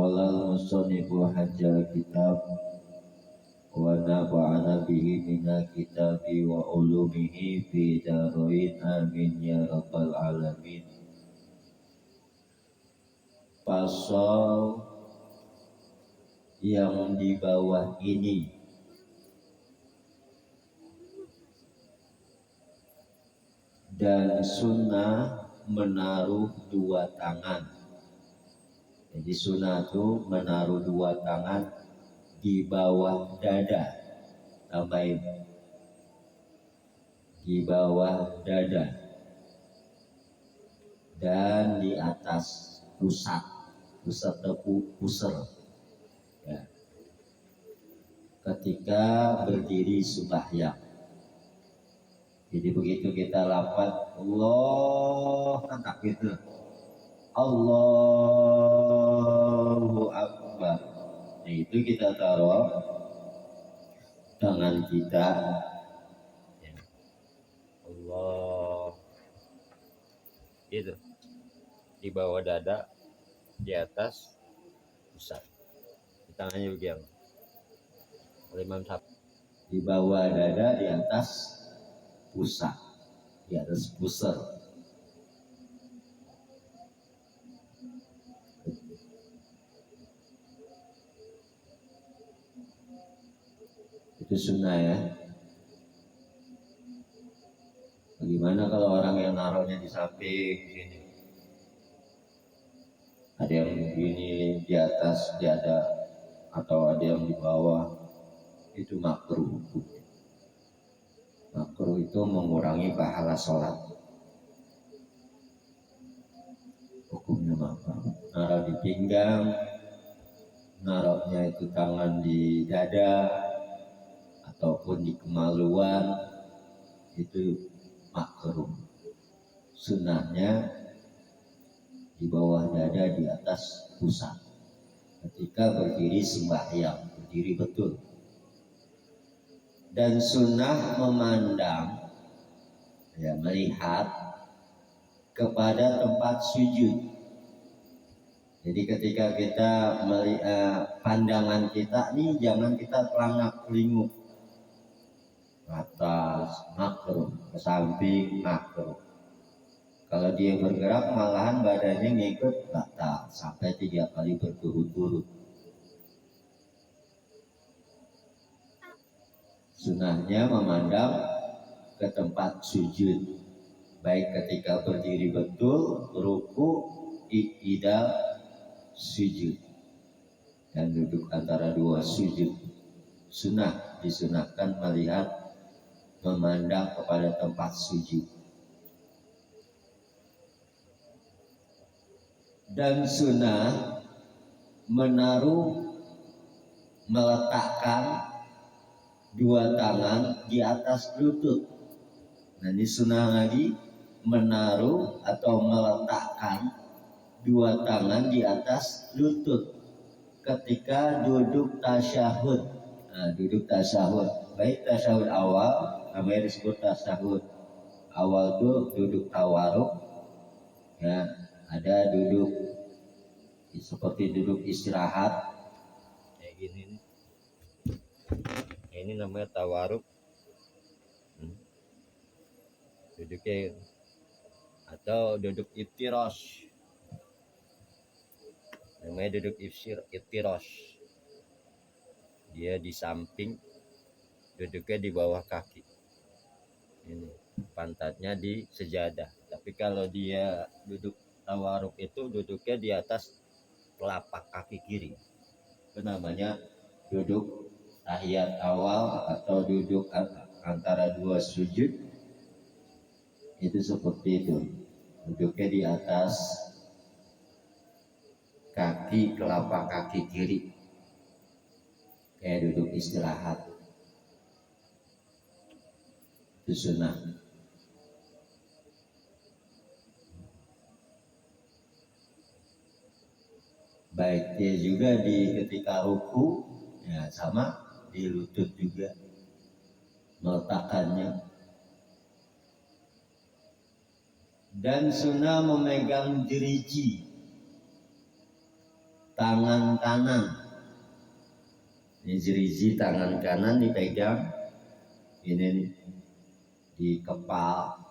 Qala al-musannifu hajjal kitab wa nafa'ana bihi minal kitabi wa ulumihi fi darain amin ya rabbal alamin. Pasal yang di bawah ini dan sunnah menaruh dua tangan. Jadi sunnah itu menaruh dua tangan di bawah dada, tambahin di bawah dada dan di atas pusat pusar ya, ketika berdiri sembahyang. Jadi begitu kita lafaz Allah kan tak gitu, Allahu Akbar, nah itu kita taruh tangan kita ya. Allah itu di bawah dada, di atas pusat. Tangannya begini. Imam Syafi'i Di bawah dada, di atas pusat, di atas pusar. Itu sunnah ya. Bagaimana kalau orang yang naruhnya di samping sini? Ada yang begini di atas, dia ada, atau ada yang di bawah, itu makruh. Makruh itu mengurangi pahala sholat. Hukumnya makruh. Naruh di pinggang, naruhnya itu tangan di dada ataupun di kemaluan, itu makruh. Sunnahnya di bawah dada, di atas pusat. Ketika berdiri sembahyang, berdiri betul. Dan sunnah memandang, ya, melihat kepada tempat sujud. Jadi ketika kita pandangan kita nih jangan kita telangap-telinguk ke atas, makruh, ke samping, makruh. Kalau dia bergerak malahan badannya ngikut batal sampai 3 kali berturut-turut. Sunnahnya memandang ke tempat sujud, baik ketika berdiri betul, ruku, i'tidal, sujud, dan duduk antara dua sujud. Sunnah disunahkan melihat, memandang kepada tempat sujud. Dan sunnah meletakkan dua tangan di atas lutut. Nah ini sunnah lagi, menaruh atau meletakkan dua tangan di atas lutut ketika duduk tasyahud. Nah, duduk tasyahud, baik tasyahud awal, namanya disebut tasyahud awal itu duduk tawaruk ya, ada duduk seperti duduk istirahat kayak gini nih. Ini namanya tawaruk. Duduknya atau duduk iftirosh. Namanya duduk iftirosh. Dia di samping, duduknya di bawah kaki. Ini pantatnya di sejadah. Tapi kalau dia duduk tawaruk itu duduknya di atas telapak kaki kiri. Itu namanya duduk tahiyat awal atau duduk antara dua sujud. Itu seperti itu, duduknya di atas kaki telapak kaki kiri, kayak duduk istirahat. Itu sunnah. Baik dia juga di ketika ruku ya sama, di lutut juga meletakkannya. Dan sunnah memegang jeriji. tangan kanan. Ini jeriji tangan kanan dipegang, ini di kepala.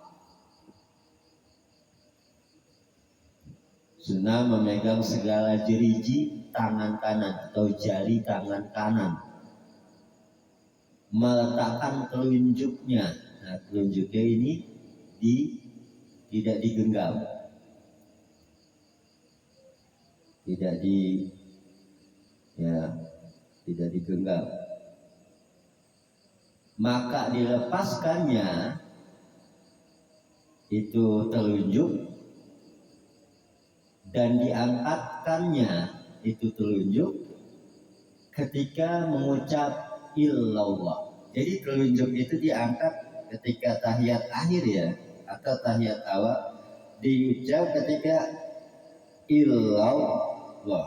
Sunnah memegang segala jeriji tangan kanan atau jari tangan kanan. Meletakkan telunjuknya. Nah, telunjuknya ini tidak digenggam. Tidak digenggam. Maka dilepaskannya itu telunjuk dan diangkatkannya itu telunjuk ketika mengucap illallah. Jadi telunjuk itu diangkat ketika tahiyat akhir ya, atau tahiyat awal diucap ketika illallah,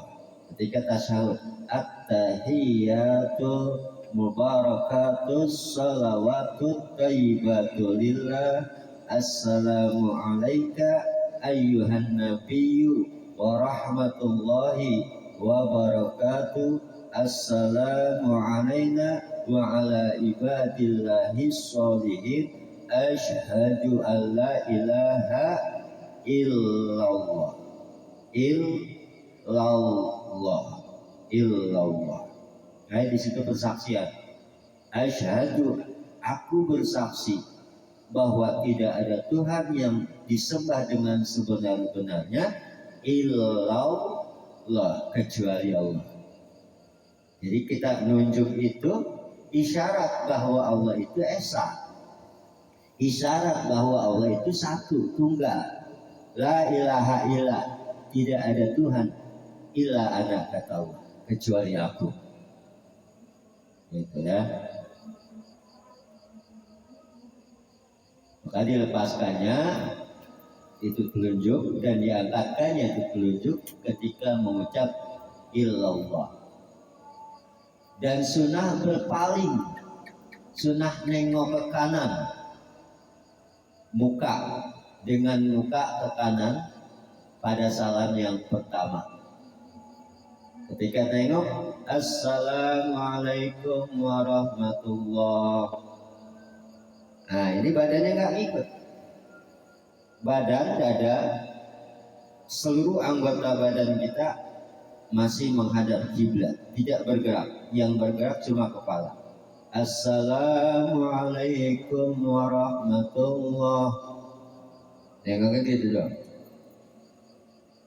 ketika tasyahud at-tahiyatu mubarakatus salawatut thayyibatu lillah assalamu alayka ayyuhan nabiyyu wa rahmatullahi wa barakatuh assalamu alayna wa ala ibadillahi sholihin asyhadu an la ilaha illallah illallah. Nah, di situ persaksian. Asyhadu, aku bersaksi bahwa tidak ada Tuhan yang disembah dengan sebenar-benarnya illallah, kecuali Allah. Jadi kita nunjuk itu isyarat bahwa Allah itu esa, isyarat bahwa Allah itu satu, tunggal, la ilaha illa, tidak ada Tuhan illa ana, kata Allah, kecuali aku. Gitu ya. Maka dilepaskannya itu telunjuk dan diangkatkannya itu telunjuk ketika mengucap illallah. Dan sunnah berpaling, sunnah nengok ke kanan, muka dengan muka ke kanan pada salam yang pertama. Ketika tengok, assalamualaikum warahmatullahi. Nah, ini badannya nggak ikut. Badan, dada, seluruh anggota badan kita masih menghadap kiblat, tidak bergerak. Yang bergerak cuma kepala. Assalamualaikum warahmatullahi. Tengoknya gitu dong.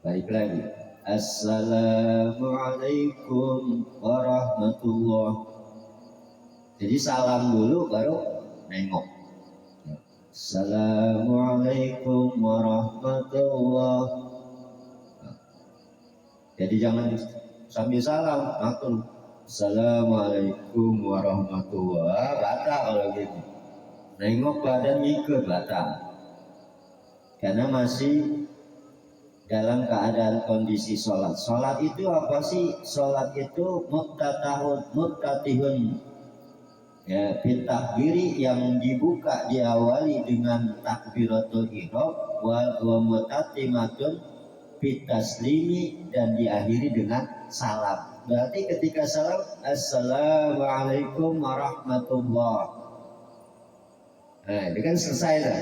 Balik lagi. Assalamualaikum warahmatullahi. Jadi salam dulu baru nengok. Assalamualaikum warahmatullahi. Jadi jangan sambil salam langsung Assalamualaikum warahmatullahi, batal kalau gitu. Nengok badan ikut batal. Karena masih dalam keadaan kondisi sholat. Sholat itu apa sih? Sholat itu muktatihun, ya, bitakbiri, yang dibuka diawali dengan takbiratul ihram wa mutatimatun bitaslimi, dan diakhiri dengan salam. Berarti ketika salam assalamualaikum warahmatullahi. Nah, itu kan selesai lah.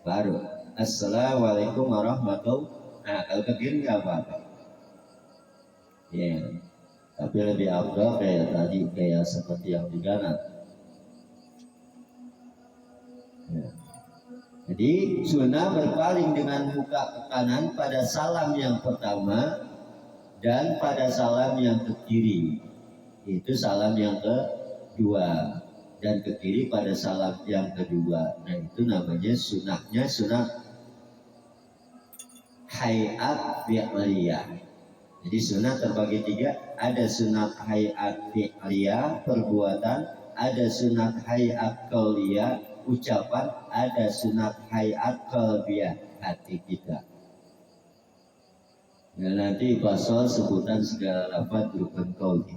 Baru assalamualaikum warahmatullahi. Nah, kalau ke kiri nggak apa-apa. Ya, tapi lebih afdal kayak tadi, kayak seperti yang di kanan. Ya. Jadi sunnah berpaling dengan muka ke kanan pada salam yang pertama dan pada salam yang ke kiri. Itu salam yang kedua, dan ke kiri pada salam yang kedua. Nah, itu namanya sunnahnya sunnah hayat fi'liyah. Jadi sunnah terbagi tiga. Ada sunnah hayat fi'liyah, perbuatan. Ada sunnah hayat qauliyah, ucapan. Ada sunnah hayat qalbiyah, hati kita. Dan nanti pasal sebutan segala lafaz rukun qauli.